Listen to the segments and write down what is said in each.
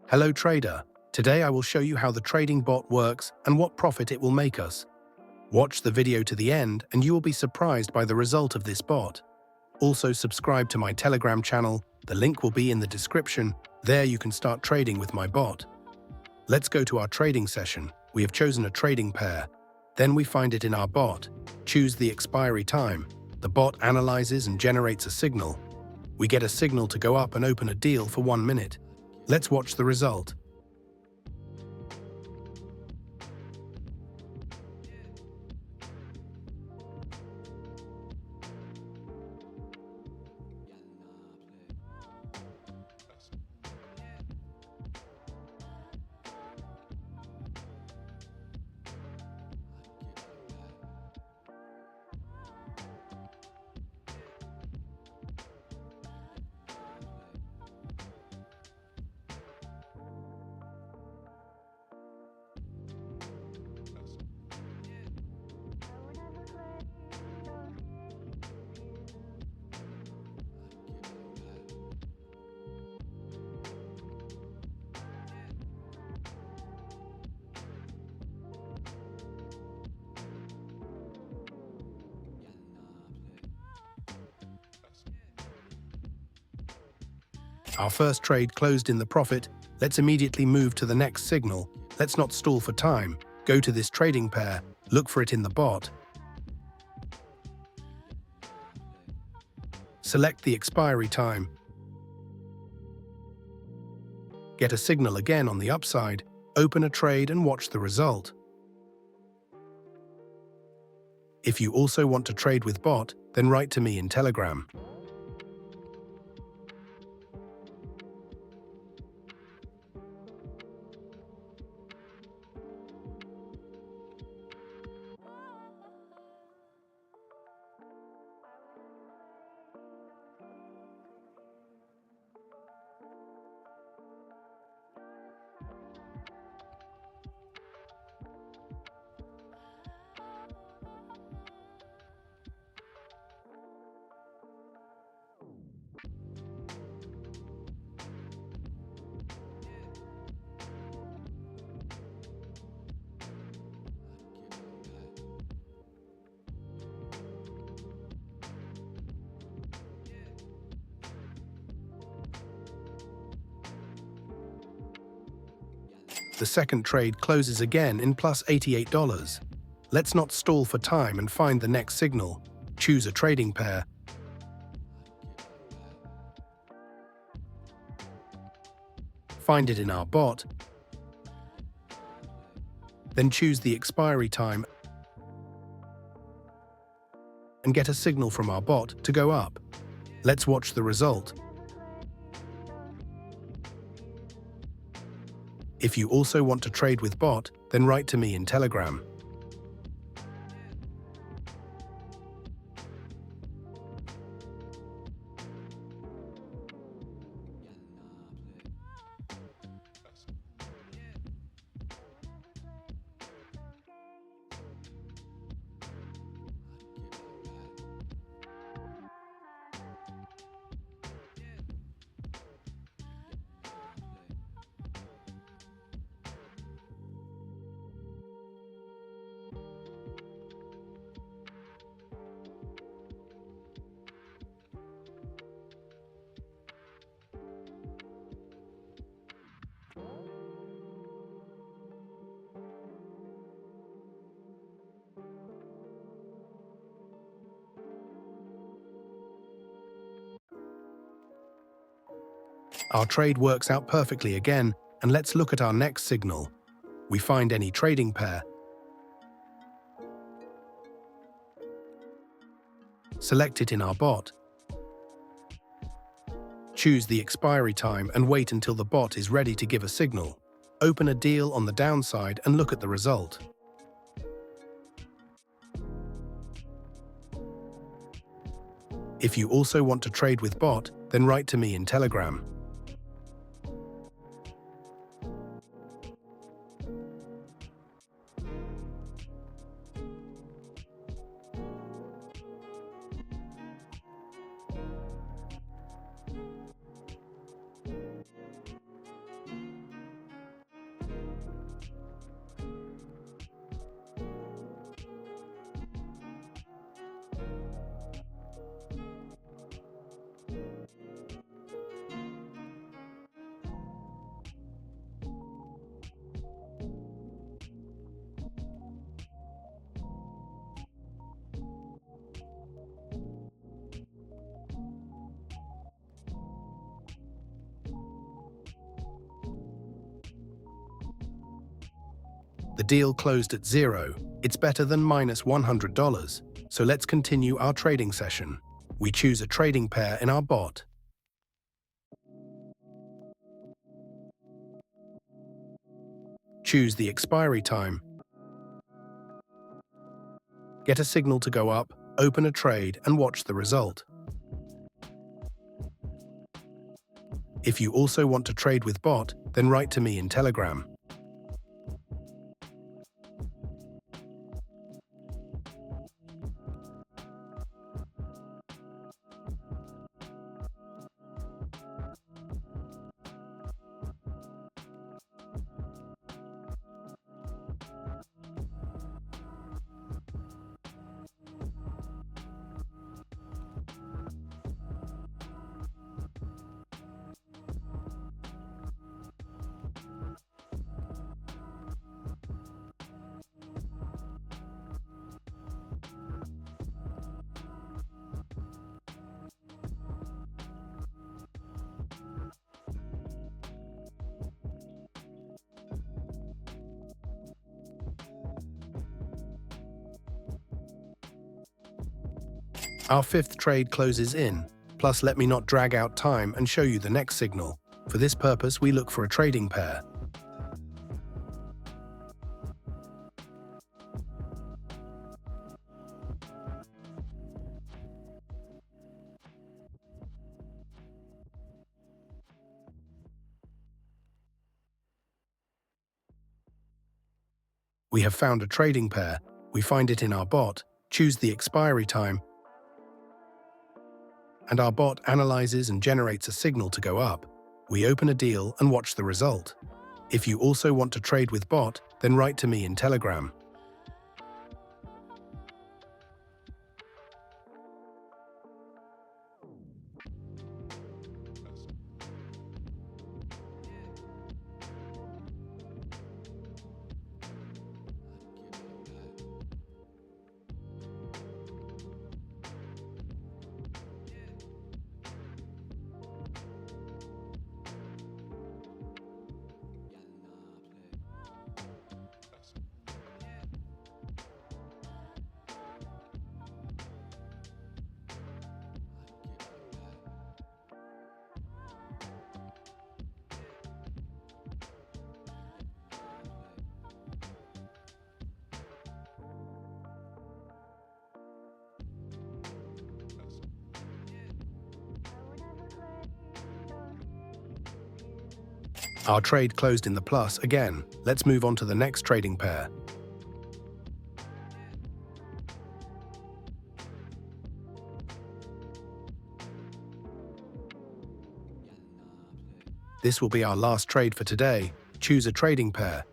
Hello trader, today I will show you how the trading bot works and what profit it will make us. Watch the video to the end and you will be surprised by the result of this bot. Also subscribe to my Telegram channel, the link will be in the description. There you can start trading with my bot. Let's go to our trading session. We have chosen a trading pair. Then we find it in our bot. Choose the expiry time. The bot analyzes and generates a signal. We get a signal to go up and open a deal for 1 minute. Let's watch the result. Our first trade closed in the profit. Let's immediately move to the next signal. Let's not stall for time. Go to this trading pair, look for it in the bot. Select the expiry time. Get a signal again on the upside, open a trade and watch the result. If you also want to trade with bot, then write to me in Telegram. The second trade closes again in plus $88. Let's not stall for time and find the next signal. Choose a trading pair. Find it in our bot. Then choose the expiry time and get a signal from our bot to go up. Let's watch the result. If you also want to trade with bot, then write to me in Telegram. Our trade works out perfectly again, and let's look at our next signal. We find any trading pair. Select it in our bot. Choose the expiry time and wait until the bot is ready to give a signal. Open a deal on the downside and look at the result. If you also want to trade with bot, then write to me in Telegram. The deal closed at zero. It's better than minus $100. So let's continue our trading session. We choose a trading pair in our bot. Choose the expiry time. Get a signal to go up, open a trade, and watch the result. If you also want to trade with bot, then write to me in Telegram. Our fifth trade closes in. Plus, let me not drag out time and show you the next signal. For this purpose, we look for a trading pair. We have found a trading pair. We find it in our bot, choose the expiry time, and our bot analyzes and generates a signal to go up. We open a deal and watch the result. If you also want to trade with bot, then write to me in Telegram. Our trade closed in the plus again. Let's move on to the next trading pair. This will be our last trade for today. Choose a trading pair.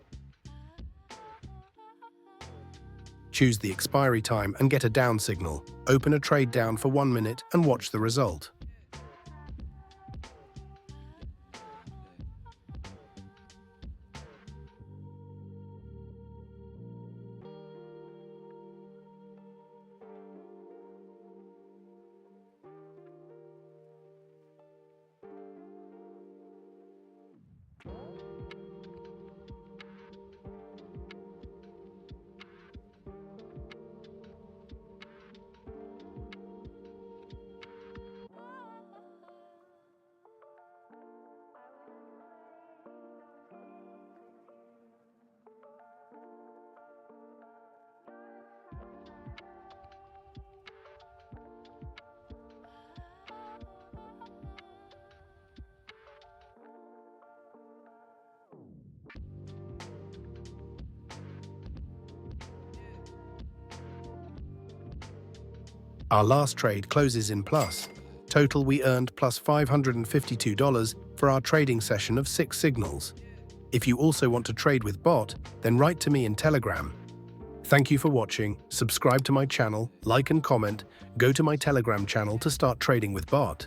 Choose the expiry time and get a down signal. Open a trade down for 1 minute and watch the result. Our last trade closes in plus. Total, we earned plus $552 for our trading session of 6 signals. If you also want to trade with bot, then write to me in Telegram. Thank you for watching. Subscribe to my channel, like and comment. Go to my Telegram channel to start trading with bot.